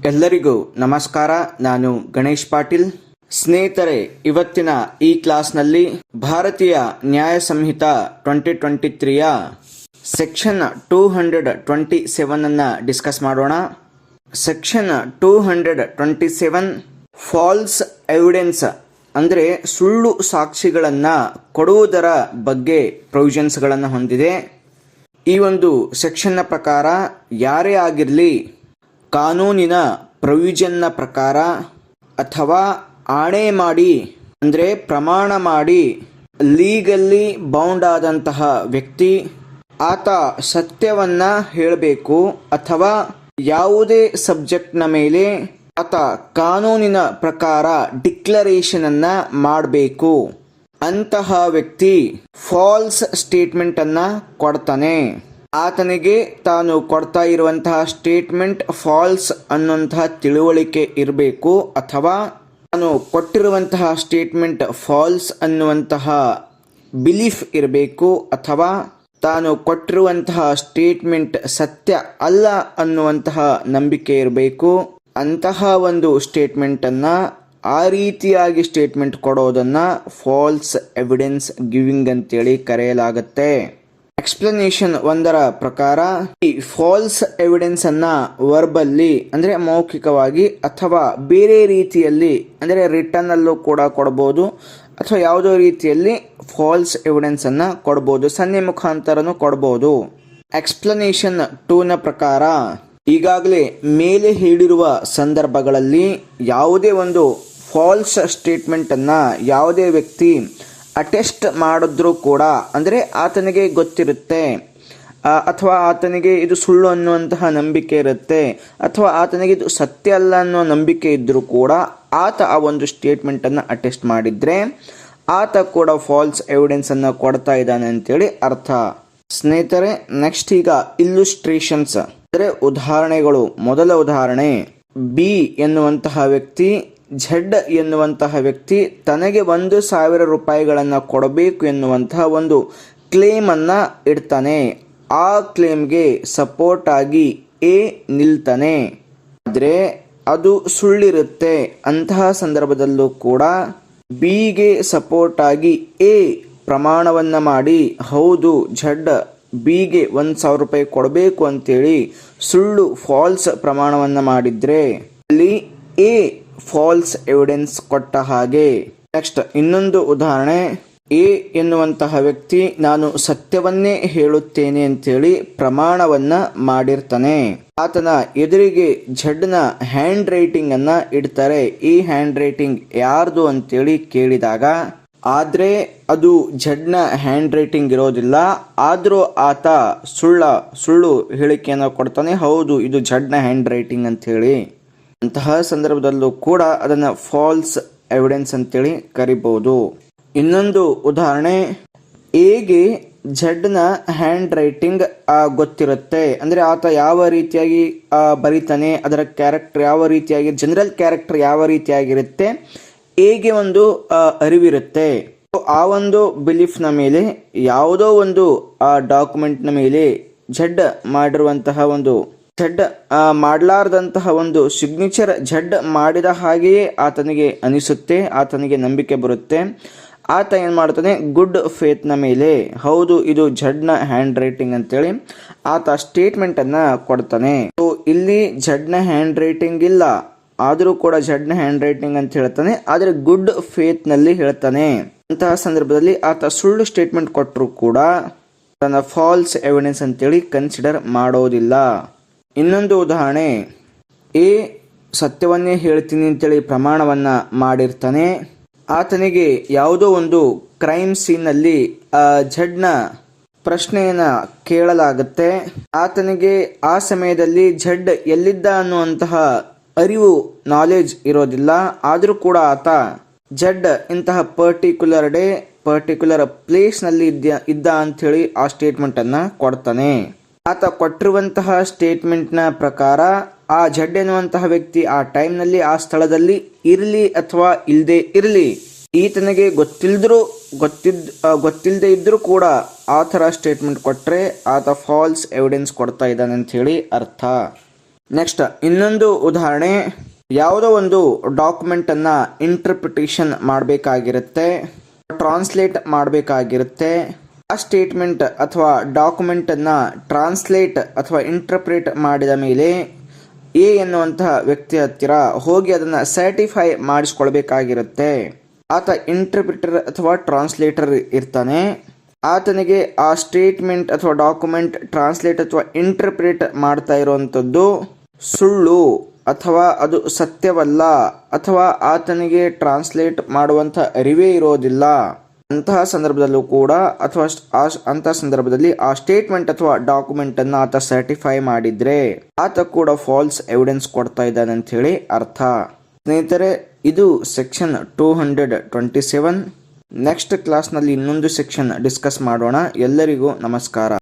ಎಲ್ಲರಿಗೂ ನಮಸ್ಕಾರ. ನಾನು ಗಣೇಶ್ ಪಾಟೀಲ್. ಸ್ನೇಹಿತರೆ, ಇವತ್ತಿನ ಈ ಕ್ಲಾಸ್ನಲ್ಲಿ ಭಾರತೀಯ ನ್ಯಾಯ ಸಂಹಿತ 2023ಯ ಸೆಕ್ಷನ್ 227 ಅನ್ನು ಡಿಸ್ಕಸ್ ಮಾಡೋಣ. ಸೆಕ್ಷನ್ 227 ಫಾಲ್ಸ್ ಎವಿಡೆನ್ಸ್ ಅಂದರೆ ಸುಳ್ಳು ಸಾಕ್ಷಿಗಳನ್ನು ಕೊಡುವುದರ ಬಗ್ಗೆ ಪ್ರೊವಿಷನ್ಸ್ಗಳನ್ನು ಹೊಂದಿದೆ. ಈ ಒಂದು ಸೆಕ್ಷನ್ನ ಪ್ರಕಾರ ಯಾರೇ ಆಗಿರಲಿ ಕಾನೂನಿನ ಪ್ರೊವಿಷನ್ನ ಪ್ರಕಾರ ಅಥವಾ ಆಣೆ ಮಾಡಿ ಅಂದರೆ ಪ್ರಮಾಣ ಮಾಡಿ ಲೀಗಲ್ಲಿ ಬೌಂಡ್ ಆದಂತಹ ವ್ಯಕ್ತಿ ಆತ ಸತ್ಯವನ್ನ ಹೇಳಬೇಕು ಅಥವಾ ಯಾವುದೇ ಸಬ್ಜೆಕ್ಟ್ನ ಮೇಲೆ ಆತ ಕಾನೂನಿನ ಪ್ರಕಾರ ಡಿಕ್ಲರೇಷನ್ ಅನ್ನ ಮಾಡಬೇಕು. ಅಂತಹ ವ್ಯಕ್ತಿ ಫಾಲ್ಸ್ ಸ್ಟೇಟ್ಮೆಂಟ್ ಅನ್ನ ಕೊಡ್ತಾನೆ. ಆತನಿಗೆ ತಾನು ಕೊಡ್ತಾ ಇರುವಂತಹ ಸ್ಟೇಟ್ಮೆಂಟ್ ಫಾಲ್ಸ್ ಅನ್ನುವಂತಹ ತಿಳುವಳಿಕೆ ಇರಬೇಕು ಅಥವಾ ತಾನು ಕೊಟ್ಟಿರುವಂತಹ ಸ್ಟೇಟ್ಮೆಂಟ್ ಫಾಲ್ಸ್ ಅನ್ನುವಂತಹ ಬಿಲೀಫ್ ಇರಬೇಕು ಅಥವಾ ತಾನು ಕೊಟ್ಟಿರುವಂತಹ ಸ್ಟೇಟ್ಮೆಂಟ್ ಸತ್ಯ ಅಲ್ಲ ಅನ್ನುವಂತಹ ನಂಬಿಕೆ ಇರಬೇಕು. ಅಂತಹ ಒಂದು ಸ್ಟೇಟ್ಮೆಂಟ್ ಅನ್ನ ಆ ರೀತಿಯಾಗಿ ಸ್ಟೇಟ್ಮೆಂಟ್ ಕೊಡೋದನ್ನ ಫಾಲ್ಸ್ ಎವಿಡೆನ್ಸ್ ಗಿವಿಂಗ್ ಅಂತೇಳಿ ಕರೆಯಲಾಗುತ್ತೆ. ಎಕ್ಸ್ಪ್ಲನೇಷನ್ 1ರ ಪ್ರಕಾರ ಈ ಫಾಲ್ಸ್ ಎವಿಡೆನ್ಸ್ ಅನ್ನ ವರ್ಬಲ್ಲಿ ಅಂದ್ರೆ ಮೌಖಿಕವಾಗಿ ಅಥವಾ ಬೇರೆ ರೀತಿಯಲ್ಲಿ ಅಂದ್ರೆ ರಿಟರ್ನ್ ಅಲ್ಲೂ ಕೂಡ ಕೊಡಬಹುದು ಅಥವಾ ಯಾವುದೋ ರೀತಿಯಲ್ಲಿ ಫಾಲ್ಸ್ ಎವಿಡೆನ್ಸ್ ಅನ್ನ ಕೊಡಬಹುದು, ಸನ್ನೆ ಮುಖಾಂತರನು ಕೊಡಬಹುದು. ಎಕ್ಸ್ಪ್ಲನೇಷನ್ 2ನ ಪ್ರಕಾರ ಈಗಾಗಲೇ ಮೇಲೆ ಹೇಳಿರುವ ಸಂದರ್ಭಗಳಲ್ಲಿ ಯಾವುದೇ ಒಂದು ಫಾಲ್ಸ್ ಸ್ಟೇಟ್ಮೆಂಟ್ ಅನ್ನ ಯಾವುದೇ ವ್ಯಕ್ತಿ ಅಟೆಸ್ಟ್ ಮಾಡಿದ್ರೂ ಕೂಡ ಅಂದರೆ ಆತನಿಗೆ ಗೊತ್ತಿರುತ್ತೆ ಅಥವಾ ಆತನಿಗೆ ಇದು ಸುಳ್ಳು ಅನ್ನುವಂತಹ ನಂಬಿಕೆ ಇರುತ್ತೆ ಅಥವಾ ಆತನಿಗೆ ಇದು ಸತ್ಯ ಅಲ್ಲ ಅನ್ನೋ ನಂಬಿಕೆ ಇದ್ರೂ ಕೂಡ ಆತ ಆ ಒಂದು ಸ್ಟೇಟ್ಮೆಂಟ್ ಅನ್ನು ಅಟೆಸ್ಟ್ ಮಾಡಿದ್ರೆ ಆತ ಕೂಡ ಫಾಲ್ಸ್ ಎವಿಡೆನ್ಸ್ ಅನ್ನು ಕೊಡ್ತಾ ಇದ್ದಾನೆ ಅಂತೇಳಿ ಅರ್ಥ. ಸ್ನೇಹಿತರೆ, ನೆಕ್ಸ್ಟ್ ಈಗ ಇಲ್ಲುಸ್ಟ್ರೇಷನ್ಸ್ ಅಂದರೆ ಉದಾಹರಣೆಗಳು. ಮೊದಲ ಉದಾಹರಣೆ, ಬಿ ಎನ್ನುವಂತಹ ವ್ಯಕ್ತಿ ಝಡ್ ಎನ್ನುವಂತಹ ವ್ಯಕ್ತಿ ತನಗೆ 1,000 ರೂಪಾಯಿಗಳನ್ನು ಕೊಡಬೇಕು ಎನ್ನುವಂತಹ ಒಂದು ಕ್ಲೇಮ್ ಅನ್ನ ಇಡ್ತಾನೆ. ಆ ಕ್ಲೇಮ್ಗೆ ಸಪೋರ್ಟ್ ಆಗಿ ಎ ನಿಲ್ತಾನೆ, ಆದರೆ ಅದು ಸುಳ್ಳಿರುತ್ತೆ. ಅಂತಹ ಸಂದರ್ಭದಲ್ಲೂ ಕೂಡ ಬಿಗೆ ಸಪೋರ್ಟ್ ಆಗಿ ಎ ಪ್ರಮಾಣವನ್ನ ಮಾಡಿ ಹೌದು ಝಡ್ ಬಿಗೆ 1,000 ರೂಪಾಯಿ ಕೊಡಬೇಕು ಅಂತೇಳಿ ಸುಳ್ಳು ಫಾಲ್ಸ್ ಪ್ರಮಾಣವನ್ನ ಮಾಡಿದ್ರೆ ಅಲ್ಲಿ ಎ ಫಾಲ್ಸ್ ಎವಿಡೆನ್ಸ್ ಕೊಟ್ಟ ಹಾಗೆ. ನೆಕ್ಸ್ಟ್ ಇನ್ನೊಂದು ಉದಾಹರಣೆ, ಎ ಎನ್ನುವಂತಹ ವ್ಯಕ್ತಿ ನಾನು ಸತ್ಯವನ್ನೇ ಹೇಳುತ್ತೇನೆ ಅಂತೇಳಿ ಪ್ರಮಾಣವನ್ನ ಮಾಡಿರ್ತಾನೆ. ಆತನ ಎದುರಿಗೆ ಝಡ್ನ ಹ್ಯಾಂಡ್ ರೈಟಿಂಗ್ ಅನ್ನ ಇಡ್ತಾರೆ. ಈ ಹ್ಯಾಂಡ್ ರೈಟಿಂಗ್ ಯಾರ್ದು ಅಂತೇಳಿ ಕೇಳಿದಾಗ ಆದ್ರೆ ಅದು ಝಡ್ನ ಹ್ಯಾಂಡ್ ರೈಟಿಂಗ್ ಇರೋದಿಲ್ಲ, ಆದ್ರೂ ಆತ ಸುಳ್ಳು ಹೇಳಿಕೆಯನ್ನು ಕೊಡ್ತಾನೆ, ಹೌದು ಇದು ಝಡ್ನ ಹ್ಯಾಂಡ್ ರೈಟಿಂಗ್ ಅಂತ ಹೇಳಿ. ಅಂತಹ ಸಂದರ್ಭದಲ್ಲೂ ಕೂಡ ಅದನ್ನ ಫಾಲ್ಸ್ ಎವಿಡೆನ್ಸ್ ಅಂತೇಳಿ ಕರಿಬಹುದು. ಇನ್ನೊಂದು ಉದಾಹರಣೆ, ಎಗೆ ಝಡ್ನ ಹ್ಯಾಂಡ್ ರೈಟಿಂಗ್ ಗೊತ್ತಿರುತ್ತೆ ಅಂದ್ರೆ ಆತ ಯಾವ ರೀತಿಯಾಗಿ ಬರೀತಾನೆ, ಅದರ ಕ್ಯಾರೆಕ್ಟರ್ ಯಾವ ರೀತಿಯಾಗಿ, ಜನರಲ್ ಕ್ಯಾರೆಕ್ಟರ್ ಯಾವ ರೀತಿಯಾಗಿರುತ್ತೆ ಎಗೆ ಒಂದು ಅರಿವಿರುತ್ತೆ. ಆ ಒಂದು ಬಿಲೀಫ್ನ ಮೇಲೆ ಯಾವುದೋ ಒಂದು ಡಾಕ್ಯುಮೆಂಟ್ನ ಮೇಲೆ ಝಡ್ ಮಾಡಿರುವಂತಹ ಒಂದು ಝಡ್ ಮಾಡಲಾರ್ದಂತಹ ಒಂದು ಸಿಗ್ನೇಚರ್ ಝಡ್ ಮಾಡಿದ ಹಾಗೆಯೇ ಆತನಿಗೆ ಅನಿಸುತ್ತೆ, ಆತನಿಗೆ ನಂಬಿಕೆ ಬರುತ್ತೆ. ಆತ ಏನ್ ಮಾಡ್ತಾನೆ, ಗುಡ್ ಫೇತ್ನ ಮೇಲೆ ಹೌದು ಇದು ಝಡ್ನ ಹ್ಯಾಂಡ್ ರೈಟಿಂಗ್ ಅಂತೇಳಿ ಆತ ಸ್ಟೇಟ್ಮೆಂಟ್ ಅನ್ನ ಕೊಡ್ತಾನೆ. ಇಲ್ಲಿ ಝಡ್ನ ಹ್ಯಾಂಡ್ ರೈಟಿಂಗ್ ಇಲ್ಲ, ಆದರೂ ಕೂಡ ಝಡ್ನ ಹ್ಯಾಂಡ್ ರೈಟಿಂಗ್ ಅಂತ ಹೇಳ್ತಾನೆ, ಆದ್ರೆ ಗುಡ್ ಫೇತ್ ನಲ್ಲಿ ಹೇಳ್ತಾನೆ. ಅಂತಹ ಸಂದರ್ಭದಲ್ಲಿ ಆತ ಸುಳ್ಳು ಸ್ಟೇಟ್ಮೆಂಟ್ ಕೊಟ್ಟರು ಕೂಡ ತನ್ನ ಫಾಲ್ಸ್ ಎವಿಡೆನ್ಸ್ ಅಂತೇಳಿ ಕನ್ಸಿಡರ್ ಮಾಡೋದಿಲ್ಲ. ಇನ್ನೊಂದು ಉದಾಹರಣೆ, ಎ ಸತ್ಯವನ್ನೇ ಹೇಳ್ತೀನಿ ಅಂತೇಳಿ ಪ್ರಮಾಣವನ್ನ ಮಾಡಿರ್ತಾನೆ. ಆತನಿಗೆ ಯಾವುದೋ ಒಂದು ಕ್ರೈಮ್ ಸೀನ್ ನಲ್ಲಿ ಝಡ್ನ ಪ್ರಶ್ನೆಯನ್ನ ಕೇಳಲಾಗುತ್ತೆ. ಆತನಿಗೆ ಆ ಸಮಯದಲ್ಲಿ ಝಡ್ ಎಲ್ಲಿದ್ದ ಅನ್ನುವಂತಹ ಅರಿವು ನಾಲೆಜ್ ಇರೋದಿಲ್ಲ, ಆದರೂ ಕೂಡ ಆತ ಝಡ್ ಇಂತಹ ಪರ್ಟಿಕ್ಯುಲರ್ ಪ್ಲೇಸ್ ನಲ್ಲಿ ಇದ್ದ ಅಂಥೇಳಿ ಆ ಸ್ಟೇಟ್ಮೆಂಟ್ ಅನ್ನ ಕೊಡ್ತಾನೆ. ಆತ ಕೊಟ್ಟಿರುವಂತಹ ಸ್ಟೇಟ್ಮೆಂಟ್ನ ಪ್ರಕಾರ ಆ ಝಡ್ ಎನ್ನುವಂತಹ ವ್ಯಕ್ತಿ ಆ ಟೈಮ್ನಲ್ಲಿ ಆ ಸ್ಥಳದಲ್ಲಿ ಇರಲಿ ಅಥವಾ ಇಲ್ಲದೆ ಇರಲಿ, ಈತನಿಗೆ ಗೊತ್ತಿಲ್ಲದೆ ಇದ್ರೂ ಕೂಡ ಆ ಥರ ಸ್ಟೇಟ್ಮೆಂಟ್ ಕೊಟ್ಟರೆ ಆತ ಫಾಲ್ಸ್ ಎವಿಡೆನ್ಸ್ ಕೊಡ್ತಾ ಇದ್ದಾನೆ ಅಂತ ಹೇಳಿ ಅರ್ಥ. ನೆಕ್ಸ್ಟ್ ಇನ್ನೊಂದು ಉದಾಹರಣೆ, ಯಾವುದೋ ಒಂದು ಡಾಕ್ಯುಮೆಂಟನ್ನು ಇಂಟರ್ಪ್ರಿಟೇಷನ್ ಮಾಡಬೇಕಾಗಿರುತ್ತೆ, ಟ್ರಾನ್ಸ್ಲೇಟ್ ಮಾಡಬೇಕಾಗಿರುತ್ತೆ. ಆ ಸ್ಟೇಟ್ಮೆಂಟ್ ಅಥವಾ ಡಾಕ್ಯುಮೆಂಟನ್ನು ಟ್ರಾನ್ಸ್ಲೇಟ್ ಅಥವಾ ಇಂಟರ್ಪ್ರೇಟ್ ಮಾಡಿದ ಮೇಲೆ ಎ ಎನ್ನುವಂತಹ ವ್ಯಕ್ತಿ ಹತ್ತಿರ ಹೋಗಿ ಅದನ್ನು ಸರ್ಟಿಫೈ ಮಾಡಿಸ್ಕೊಳ್ಬೇಕಾಗಿರುತ್ತೆ. ಆತ ಇಂಟರ್ಪ್ರಿಟರ್ ಅಥವಾ ಟ್ರಾನ್ಸ್ಲೇಟರ್ ಇರ್ತಾನೆ. ಆತನಿಗೆ ಆ ಸ್ಟೇಟ್ಮೆಂಟ್ ಅಥವಾ ಡಾಕ್ಯುಮೆಂಟ್ ಟ್ರಾನ್ಸ್ಲೇಟ್ ಅಥವಾ ಇಂಟರ್ಪ್ರೇಟ್ ಮಾಡ್ತಾ ಇರುವಂಥದ್ದು ಸುಳ್ಳು ಅಥವಾ ಅದು ಸತ್ಯವಲ್ಲ ಅಥವಾ ಆತನಿಗೆ ಟ್ರಾನ್ಸ್ಲೇಟ್ ಮಾಡುವಂಥ ಅರಿವೇ ಇರೋದಿಲ್ಲ. ಅಂತಹ ಸಂದರ್ಭದಲ್ಲೂ ಕೂಡ ಅಥವಾ ಅಂತಹ ಸಂದರ್ಭದಲ್ಲಿ ಆ ಸ್ಟೇಟ್ಮೆಂಟ್ ಅಥವಾ ಡಾಕ್ಯುಮೆಂಟ್ ಅನ್ನು ಆತ ಸರ್ಟಿಫೈ ಮಾಡಿದ್ರೆ ಆತ ಕೂಡ ಫಾಲ್ಸ್ ಎವಿಡೆನ್ಸ್ ಕೊಡ್ತಾ ಇದ್ದಾನೆ ಅಂತ ಹೇಳಿ ಅರ್ಥ. ಸ್ನೇಹಿತರೆ, ಇದು ಸೆಕ್ಷನ್ 227. ನೆಕ್ಸ್ಟ್ ಕ್ಲಾಸ್ನಲ್ಲಿ ಇನ್ನೊಂದು ಸೆಕ್ಷನ್ ಡಿಸ್ಕಸ್ ಮಾಡೋಣ. ಎಲ್ಲರಿಗೂ ನಮಸ್ಕಾರ.